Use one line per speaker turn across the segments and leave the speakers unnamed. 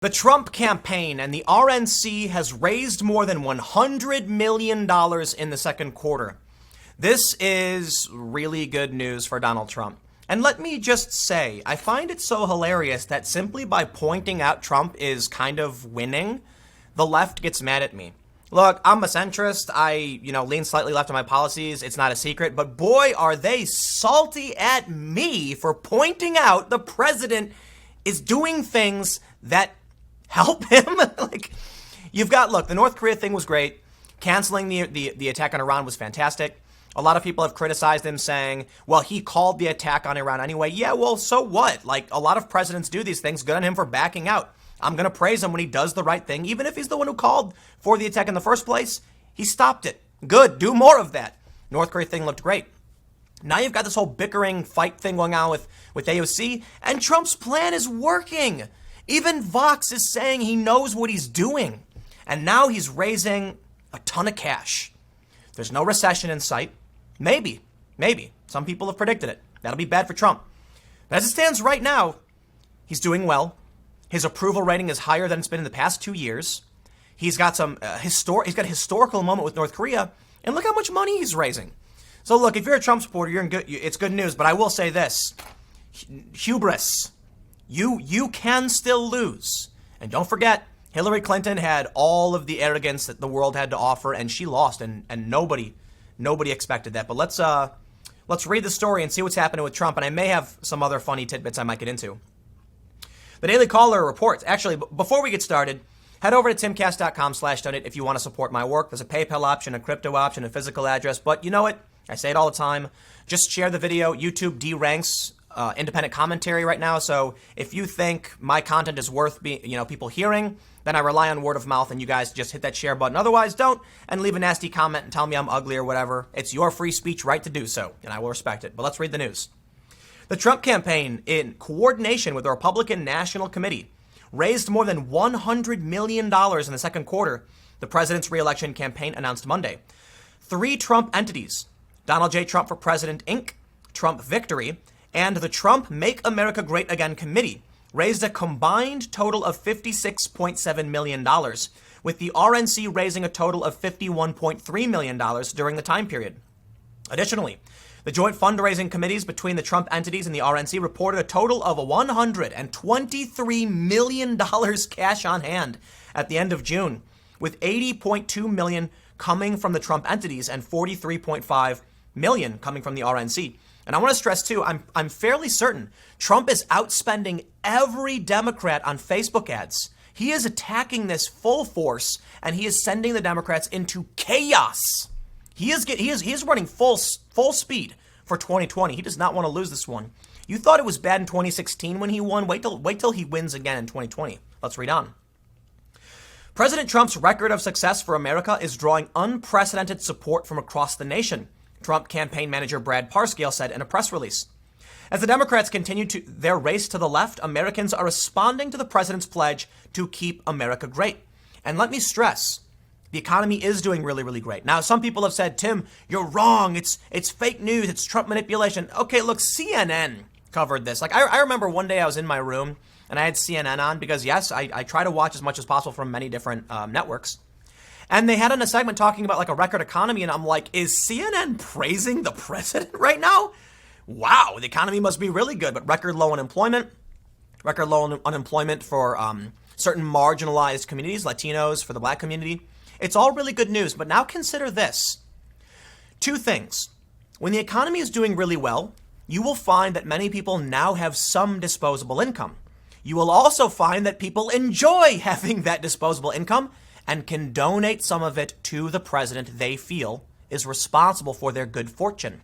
The Trump campaign and the RNC has raised more than $100 million in the second quarter. This is really good news for Donald Trump. And let me just say, I find it so hilarious that simply by pointing out Trump is kind of winning, the left gets mad at me. Look, I'm a centrist. I, lean slightly left on my policies. It's not a secret. But boy, are they salty at me for pointing out the president is doing things that help him. The North Korea thing was great. Canceling the attack on Iran was fantastic. A lot of people have criticized him saying, well, he called the attack on Iran anyway. Yeah, well, so what? A lot of presidents do these things. Good on him for backing out. I'm going to praise him when he does the right thing. Even if he's the one who called for the attack in the first place, he stopped it. Good. Do more of that. North Korea thing looked great. Now you've got this whole bickering fight thing going on with AOC, and Trump's plan is working. Even Vox is saying he knows what he's doing. And now he's raising a ton of cash. There's no recession in sight. Maybe. Some people have predicted it. That'll be bad for Trump. But as it stands right now, he's doing well. His approval rating is higher than it's been in the past 2 years. He's got a historical moment with North Korea. And look how much money he's raising. So look, if you're a Trump supporter, it's good news. But I will say this. Hubris. You can still lose. And don't forget, Hillary Clinton had all of the arrogance that the world had to offer, and she lost, and nobody expected that. But let's read the story and see what's happening with Trump, and I may have some other funny tidbits I might get into. The Daily Caller reports, actually, before we get started, head over to timcast.com/donate if you want to support my work. There's a PayPal option, a crypto option, a physical address, but you know what? I say it all the time. Just share the video. YouTube deranks independent commentary right now. So if you think my content is worth people hearing, then I rely on word of mouth, and you guys just hit that share button. Otherwise, don't, and leave a nasty comment and tell me I'm ugly or whatever. It's your free speech right to do so, and I will respect it. But let's read the news. The Trump campaign, in coordination with the Republican National Committee, raised more than $100 million in the second quarter, the president's re-election campaign announced Monday. 3 Trump entities, Donald J. Trump for President, Inc., Trump Victory, and the Trump Make America Great Again Committee, raised a combined total of $56.7 million, with the RNC raising a total of $51.3 million during the time period. Additionally, the joint fundraising committees between the Trump entities and the RNC reported a total of $123 million cash on hand at the end of June, with $80.2 million coming from the Trump entities and $43.5 million coming from the RNC. And I want to stress, too, I'm fairly certain Trump is outspending every Democrat on Facebook ads. He is attacking this full force, and he is sending the Democrats into chaos. He is running full speed for 2020. He does not want to lose this one. You thought it was bad in 2016 when he won. Wait till he wins again in 2020. Let's read on. President Trump's record of success for America is drawing unprecedented support from across the nation, Trump campaign manager Brad Parscale said in a press release. As the Democrats continue their race to the left, Americans are responding to the president's pledge to keep America great. And let me stress, the economy is doing really, really great. Now, some people have said, Tim, you're wrong. It's fake news. It's Trump manipulation. Okay, look, CNN covered this. I remember one day I was in my room and I had CNN on because, yes, I try to watch as much as possible from many different networks. And they had on a segment talking about a record economy. And I'm like, is CNN praising the president right now? Wow, the economy must be really good. But record low unemployment for certain marginalized communities, Latinos, for the black community. It's all really good news. But now consider this. 2 things. When the economy is doing really well, you will find that many people now have some disposable income. You will also find that people enjoy having that disposable income and can donate some of it to the president they feel is responsible for their good fortune.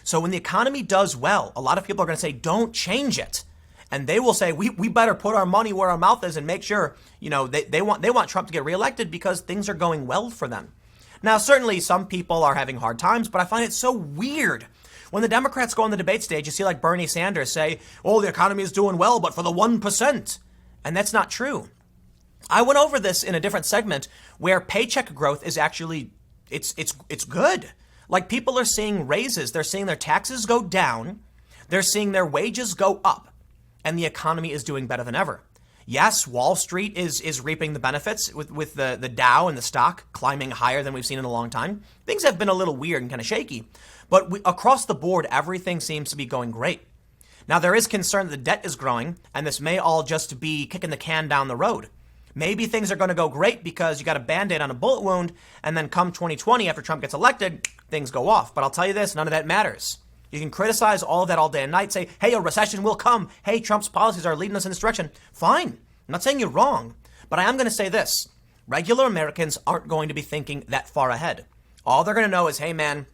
So when the economy does well, a lot of people are going to say, don't change it. And they will say, we better put our money where our mouth is and make sure, they want Trump to get reelected because things are going well for them. Now, certainly some people are having hard times, but I find it so weird. When the Democrats go on the debate stage, you see Bernie Sanders say, oh, the economy is doing well, but for the 1%. And that's not true. I went over this in a different segment where paycheck growth is actually, it's good. People are seeing raises. They're seeing their taxes go down. They're seeing their wages go up. And the economy is doing better than ever. Yes, Wall Street is reaping the benefits with the Dow and the stock climbing higher than we've seen in a long time. Things have been a little weird and kind of shaky, but across the board, everything seems to be going great. Now, there is concern that the debt is growing, and this may all just be kicking the can down the road. Maybe things are going to go great because you got a Band-Aid on a bullet wound, and then come 2020, after Trump gets elected, things go off. But I'll tell you this, none of that matters. You can criticize all of that all day and night, say, hey, a recession will come. Hey, Trump's policies are leading us in this direction. Fine. I'm not saying you're wrong, but I am going to say this. Regular Americans aren't going to be thinking that far ahead. All they're going to know is, hey, man,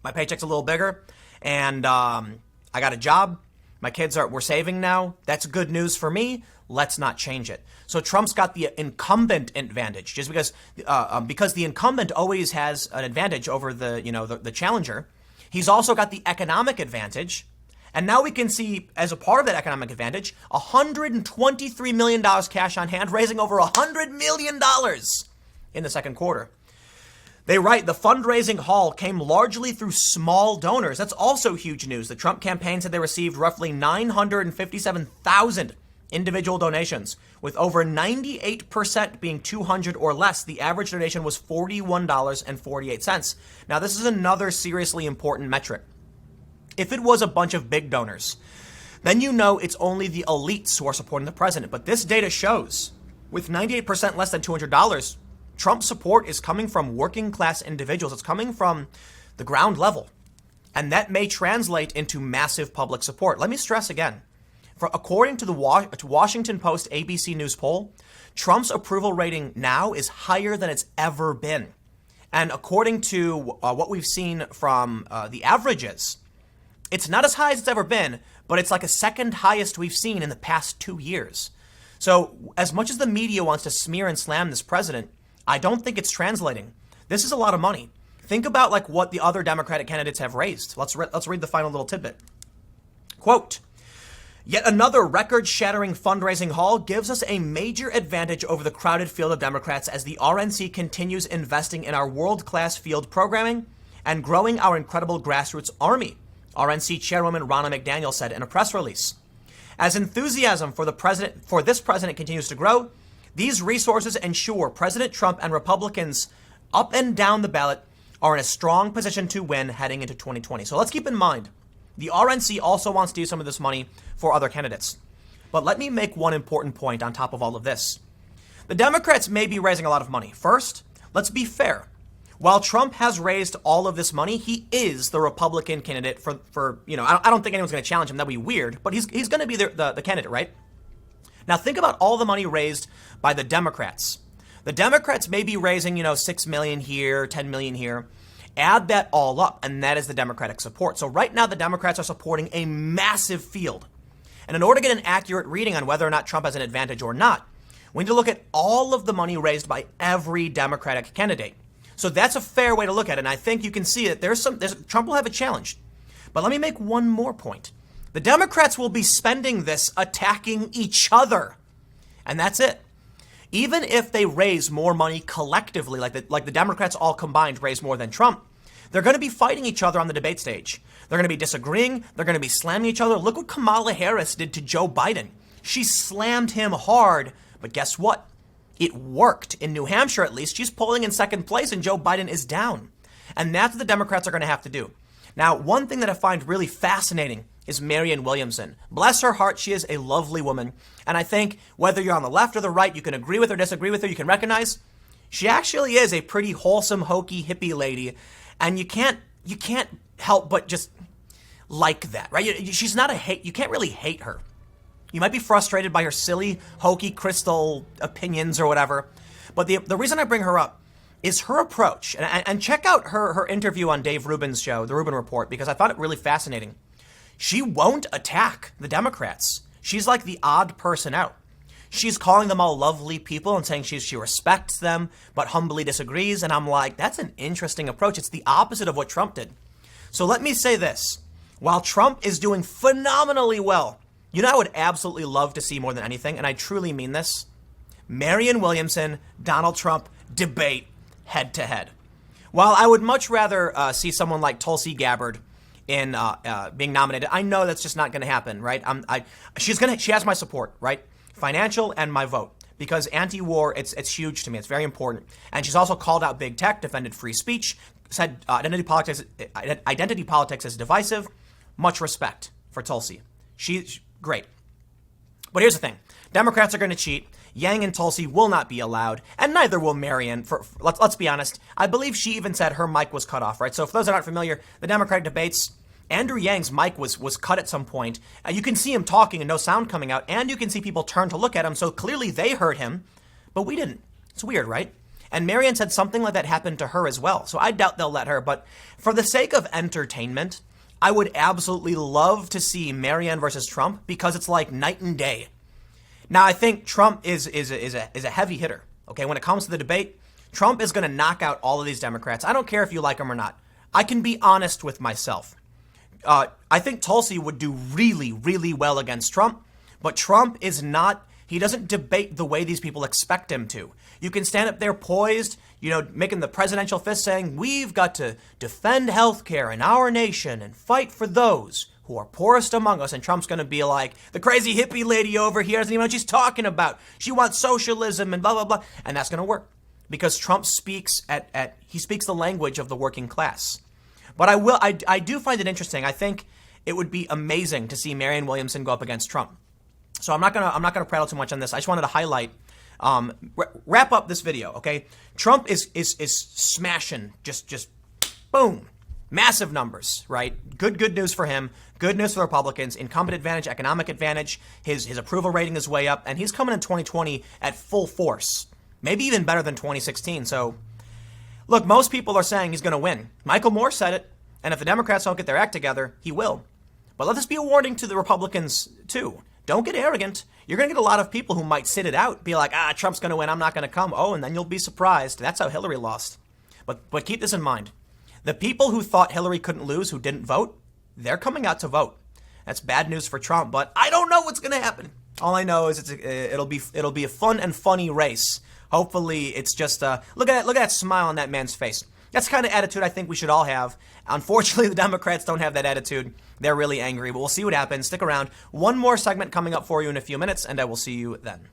my paycheck's a little bigger, and I got a job. My kids we're saving now. That's good news for me. Let's not change it. So Trump's got the incumbent advantage, just because the incumbent always has an advantage over the challenger. He's also got the economic advantage. And now we can see, as a part of that economic advantage, $123 million cash on hand, raising over $100 million in the second quarter. They write the fundraising haul came largely through small donors. That's also huge news. The Trump campaign said they received roughly 957,000 individual donations, with over 98% being 200 or less. The average donation was $41.48. Now, this is another seriously important metric. If it was a bunch of big donors, then you know it's only the elites who are supporting the president. But this data shows, with 98% less than $200, Trump's support is coming from working class individuals. It's coming from the ground level. And that may translate into massive public support. Let me stress again. According to the Washington Post ABC News poll, Trump's approval rating now is higher than it's ever been. And according to what we've seen from the averages, it's not as high as it's ever been, but it's like a second highest we've seen in the past 2 years. So as much as the media wants to smear and slam this president, I don't think it's translating. This is a lot of money. Think about like what the other Democratic candidates have raised. Let's read the final little tidbit. Quote, yet another record-shattering fundraising haul gives us a major advantage over the crowded field of Democrats as the RNC continues investing in our world-class field programming and growing our incredible grassroots army, RNC Chairwoman Ronna McDaniel said in a press release. As enthusiasm for this president continues to grow, these resources ensure President Trump and Republicans up and down the ballot are in a strong position to win heading into 2020. So let's keep in mind, the RNC also wants to use some of this money for other candidates. But let me make one important point on top of all of this. The Democrats may be raising a lot of money. First, let's be fair. While Trump has raised all of this money, he is the Republican candidate for I don't think anyone's going to challenge him. That'd be weird, but he's going to be the candidate, right? Now think about all the money raised by the Democrats. The Democrats may be raising, $6 million here, $10 million here. Add that all up, and that is the Democratic support. So right now, the Democrats are supporting a massive field. And in order to get an accurate reading on whether or not Trump has an advantage or not, we need to look at all of the money raised by every Democratic candidate. So that's a fair way to look at it. And I think you can see that Trump will have a challenge. But let me make one more point. The Democrats will be spending this attacking each other. And that's it. Even if they raise more money collectively, like the Democrats all combined raise more than Trump, they're going to be fighting each other on the debate stage. They're going to be disagreeing. They're going to be slamming each other. Look what Kamala Harris did to Joe Biden. She slammed him hard, but guess what? It worked. In New Hampshire, at least, she's polling in second place and Joe Biden is down. And that's what the Democrats are going to have to do. Now, one thing that I find really fascinating is Marianne Williamson. Bless her heart, she is a lovely woman. And I think whether you're on the left or the right, you can agree with her, disagree with her, you can recognize she actually is a pretty wholesome, hokey, hippie lady. And you can't help but just like that, right? She's not you can't really hate her. You might be frustrated by her silly, hokey, crystal opinions or whatever. But the reason I bring her up is her approach. And check out her interview on Dave Rubin's show, The Rubin Report, because I found it really fascinating. She won't attack the Democrats. She's like the odd person out. She's calling them all lovely people and saying she respects them, but humbly disagrees. And I'm like, that's an interesting approach. It's the opposite of what Trump did. So let me say this. While Trump is doing phenomenally well, I would absolutely love to see more than anything, and I truly mean this, Marianne Williamson, Donald Trump debate head to head. While I would much rather see someone like Tulsi Gabbard in being nominated, I know that's just not going to happen, right? She has my support, right? financial and my vote. Because anti-war, it's huge to me. It's very important. And she's also called out big tech, defended free speech, said identity politics is divisive. Much respect for Tulsi. She's great. But here's the thing. Democrats are going to cheat. Yang and Tulsi will not be allowed, and neither will Marion. Let's be honest. I believe she even said her mic was cut off, right? So for those that aren't familiar, the Democratic debates, Andrew Yang's mic was cut at some point. You can see him talking and no sound coming out, and you can see people turn to look at him, so clearly they heard him, but we didn't. It's weird, right? And Marion said something like that happened to her as well, so I doubt they'll let her, but for the sake of entertainment, I would absolutely love to see Marianne versus Trump because it's like night and day. Now, I think Trump is a heavy hitter, okay? When it comes to the debate, Trump is going to knock out all of these Democrats. I don't care if you like him or not. I can be honest with myself. I think Tulsi would do really, really well against Trump, but Trump is not, he doesn't debate the way these people expect him to. You can stand up there poised, making the presidential fist saying, we've got to defend healthcare in our nation and fight for those who are poorest among us. And Trump's going to be like, the crazy hippie lady over here doesn't even know what she's talking about. She wants socialism and blah, blah, blah. And that's going to work because Trump speaks he speaks the language of the working class. But I do find it interesting. I think it would be amazing to see Marianne Williamson go up against Trump. So I'm not gonna prattle too much on this. I just wanted to highlight, wrap up this video. Okay, Trump is smashing, just boom, massive numbers. Right, good news for him. Good news for the Republicans. Incumbent advantage, economic advantage. His approval rating is way up, and he's coming in 2020 at full force. Maybe even better than 2016. So. Look, most people are saying he's going to win. Michael Moore said it, and if the Democrats don't get their act together, he will. But let this be a warning to the Republicans, too. Don't get arrogant. You're going to get a lot of people who might sit it out, be like, Trump's going to win, I'm not going to come. Oh, and then you'll be surprised. That's how Hillary lost. But keep this in mind. The people who thought Hillary couldn't lose, who didn't vote, they're coming out to vote. That's bad news for Trump, but I don't know what's going to happen. All I know is it'll be a fun and funny race. Hopefully, it's just look at that smile on that man's face. That's the kind of attitude I think we should all have. Unfortunately, the Democrats don't have that attitude. They're really angry, but we'll see what happens. Stick around. One more segment coming up for you in a few minutes, and I will see you then.